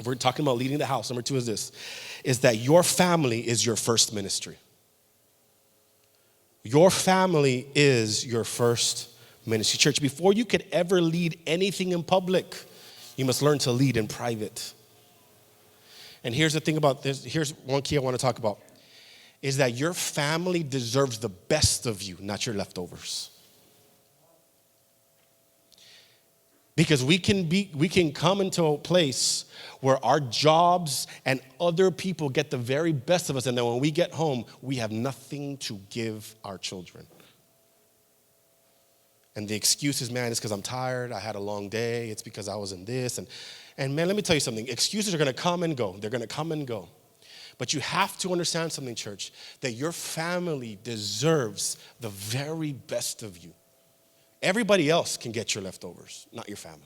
we're talking about leading the house. Number 2 is this, is that your family is your first ministry. Your family is your first ministry. Church, before you could ever lead anything in public, you must learn to lead in private. And here's the thing about this. Here's one key I want to talk about, is that your family deserves the best of you, not your leftovers. Because we can come into a place where our jobs and other people get the very best of us, and then when we get home, we have nothing to give our children. And the excuse is, man, it's because I'm tired, I had a long day, it's because I was in this. And man, let me tell you something. Excuses are going to come and go. They're going to come and go. But you have to understand something, church, that your family deserves the very best of you. Everybody else can get your leftovers, not your family.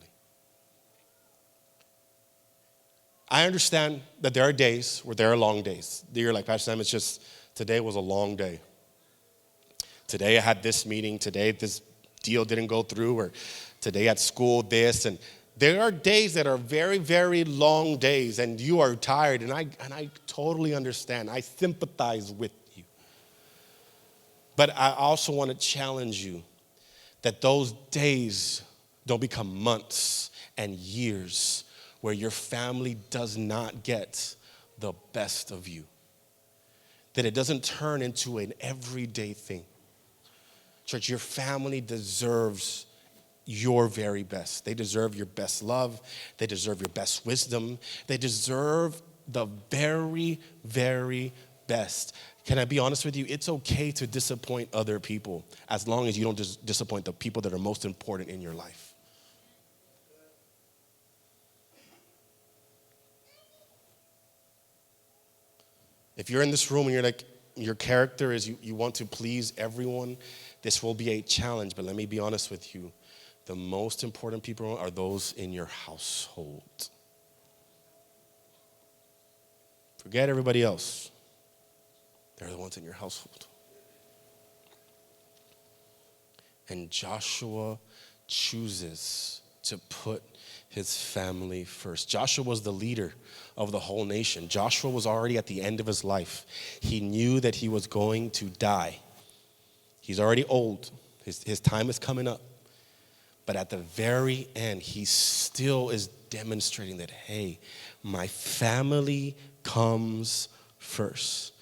I understand that there are days where there are long days. You're like, Pastor Sam, it's just, today was a long day. Today I had this meeting. Today this deal didn't go through. Or today at school this. And there are days that are very, very long days. And you are tired. And I totally understand. I sympathize with you. But I also want to challenge you that those days don't become months and years where your family does not get the best of you. That it doesn't turn into an everyday thing. Church, your family deserves your very best. They deserve your best love. They deserve your best wisdom. They deserve the very, very best. Can I be honest with you? It's okay to disappoint other people as long as you don't disappoint the people that are most important in your life. If you're in this room and you're like, your character is you want to please everyone, this will be a challenge. But let me be honest with you. The most important people are those in your household. Forget everybody else. They're the ones in your household. And Joshua chooses to put his family first. Joshua was the leader of the whole nation. Joshua was already at the end of his life. He knew that he was going to die. He's already old. His time is coming up. But at the very end, he still is demonstrating that, hey, my family comes first.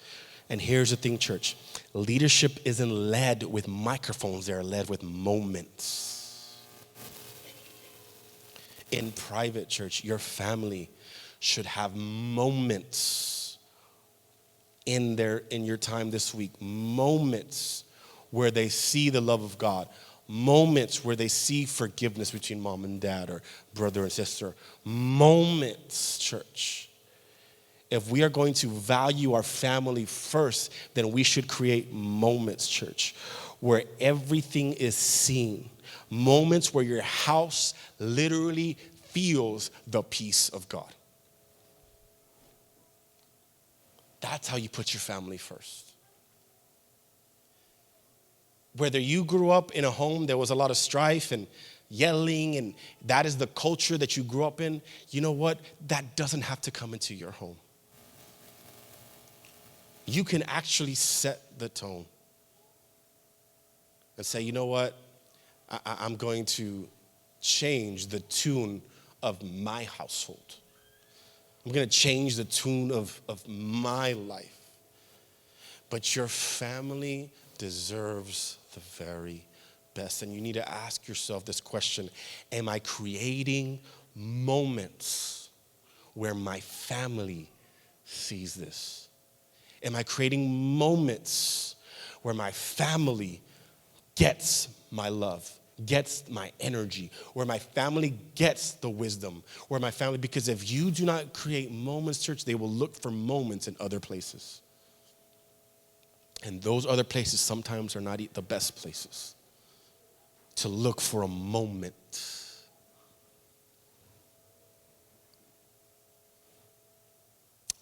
And here's the thing, church. Leadership isn't led with microphones. They're led with moments. In private, church, your family should have moments in your time this week. Moments where they see the love of God. Moments where they see forgiveness between mom and dad or brother and sister. Moments, church. If we are going to value our family first, then we should create moments, church, where everything is seen. Moments where your house literally feels the peace of God. That's how you put your family first. Whether you grew up in a home there was a lot of strife and yelling, and that is the culture that you grew up in, you know what? That doesn't have to come into your home. You can actually set the tone and say, you know what? I'm going to change the tune of my household. I'm going to change the tune of my life. But your family deserves the very best. And you need to ask yourself this question: am I creating moments where my family sees this? Am I creating moments where my family gets my love, gets my energy, where my family gets the wisdom, where my family, because if you do not create moments, church, they will look for moments in other places. And those other places sometimes are not the best places to look for a moment.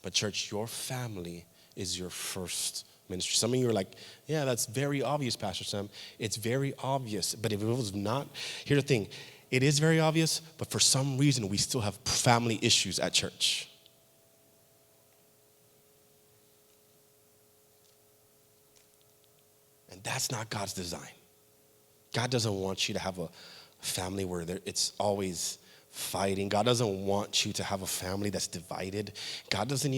But church, your family is your first ministry. Some of you are like, yeah, that's very obvious, Pastor Sam. It's very obvious. But if it was not, here's the thing. it is very obvious, but for some reason, we still have family issues at church. And that's not God's design. God doesn't want you to have a family where it's always fighting. God doesn't want you to have a family that's divided. God doesn't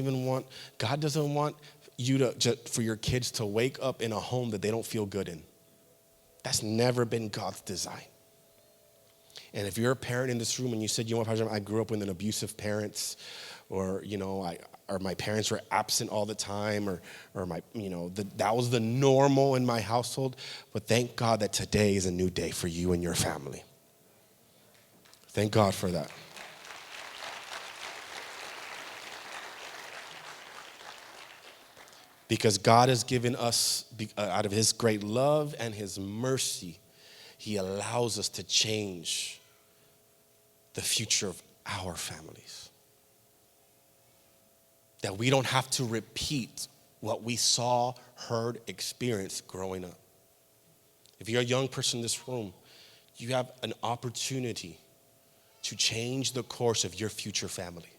want you for your kids to wake up in a home that they don't feel good in. That's never been God's design. And if you're a parent in this room and you said, you know what, Pastor, I grew up with an abusive parents, or or my parents were absent all the time, or that was the normal in my household. But thank God that today is a new day for you and your family. Thank God for that. Because God has given us, out of his great love and his mercy, he allows us to change the future of our families. That we don't have to repeat what we saw, heard, experienced growing up. If you're a young person in this room, you have an opportunity to change the course of your future family.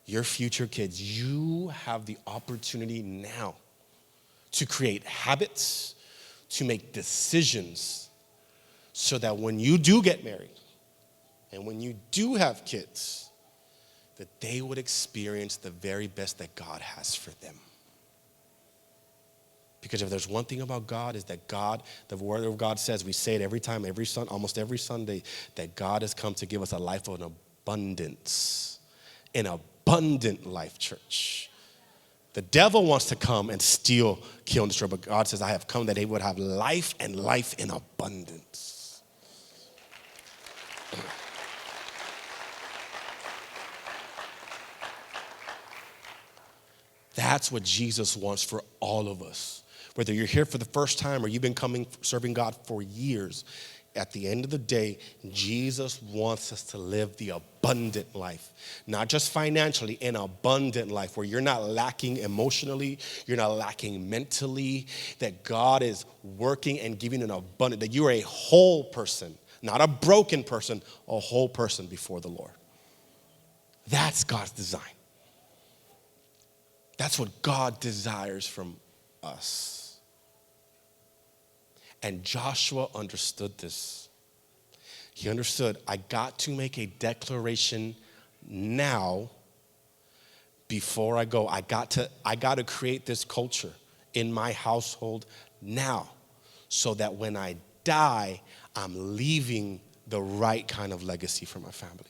Your future kids, you have the opportunity now to create habits, to make decisions, so that when you do get married and when you do have kids, that they would experience the very best that God has for them. Because if there's one thing about God, is that God, the word of God says, we say it every time, almost every Sunday, that God has come to give us a life of an abundance. An abundant life, church. The devil wants to come and steal, kill, and destroy, but God says, I have come that they would have life and life in abundance. That's what Jesus wants for all of us. Whether you're here for the first time or you've been serving God for years, at the end of the day, Jesus wants us to live the abundant life. Not just financially, an abundant life where you're not lacking emotionally, you're not lacking mentally, that God is working and giving an abundant, that you are a whole person, not a broken person, a whole person before the Lord. That's God's design. That's what God desires from us. And Joshua understood this. He understood, I got to make a declaration now before I go. I got to create this culture in my household now, so that when I die, I'm leaving the right kind of legacy for my family.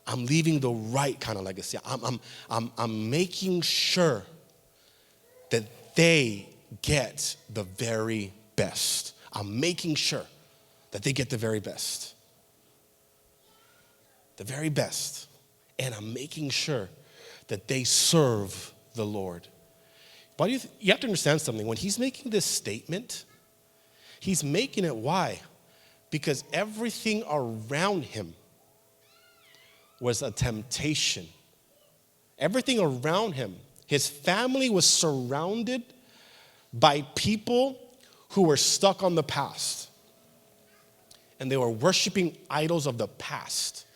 I'm leaving the right kind of legacy. I'm making sure that they get the very best. I'm making sure that they get the very best. The very best. And I'm making sure that they serve the Lord. But you have to understand something. When he's making this statement, he's making it why? Because everything around him was a temptation. Everything around him, his family was surrounded by people who were stuck on the past. And they were worshiping idols of the past.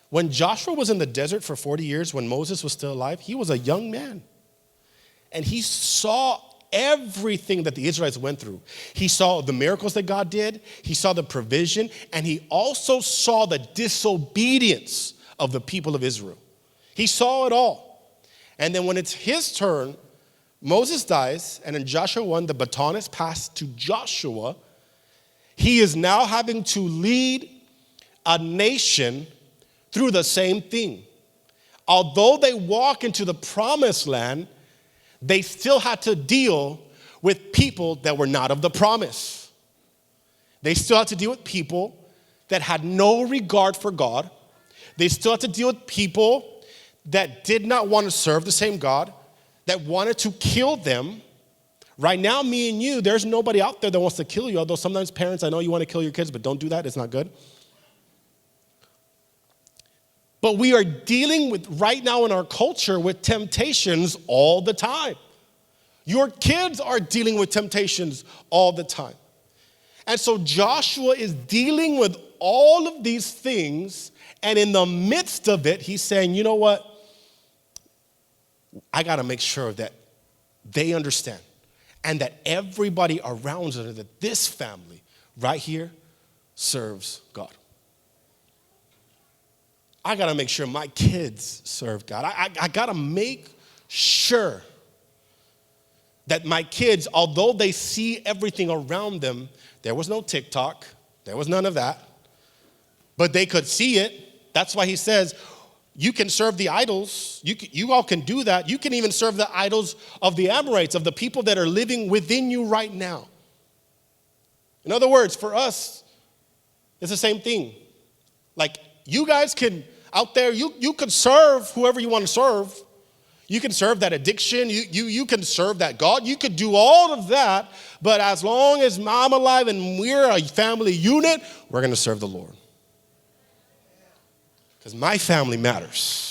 When Joshua was in the desert for 40 years, when Moses was still alive, he was a young man. And he saw everything that the Israelites went through. He saw the miracles that God did. He saw the provision. And he also saw the disobedience of the people of Israel. He saw it all. And then when it's his turn, Moses dies, and in Joshua 1, the baton is passed to Joshua. He is now having to lead a nation through the same thing. Although they walk into the promised land, they still had to deal with people that were not of the promise. They still had to deal with people that had no regard for God. They still had to deal with people that did not want to serve the same God, that wanted to kill them. Right now, me and you, there's nobody out there that wants to kill you, although sometimes parents, I know you want to kill your kids, but don't do that. It's not good. But we are dealing with, right now in our culture, with temptations all the time. Your kids are dealing with temptations all the time. And so Joshua is dealing with all of these things, and in the midst of it, he's saying, you know what? I got to make sure that they understand and that everybody around them, that this family right here serves God. I got to make sure my kids serve God. I got to make sure that my kids, although they see everything around them, there was no TikTok, there was none of that, but they could see it. That's why he says, you can serve the idols. You all can do that. You can even serve the idols of the Amorites, of the people that are living within you right now. In other words, for us, it's the same thing. Like, you guys can, out there, you can serve whoever you want to serve. You can serve that addiction. You can serve that God. You could do all of that. But as long as I'm alive and we're a family unit, we're going to serve the Lord. Because my family matters.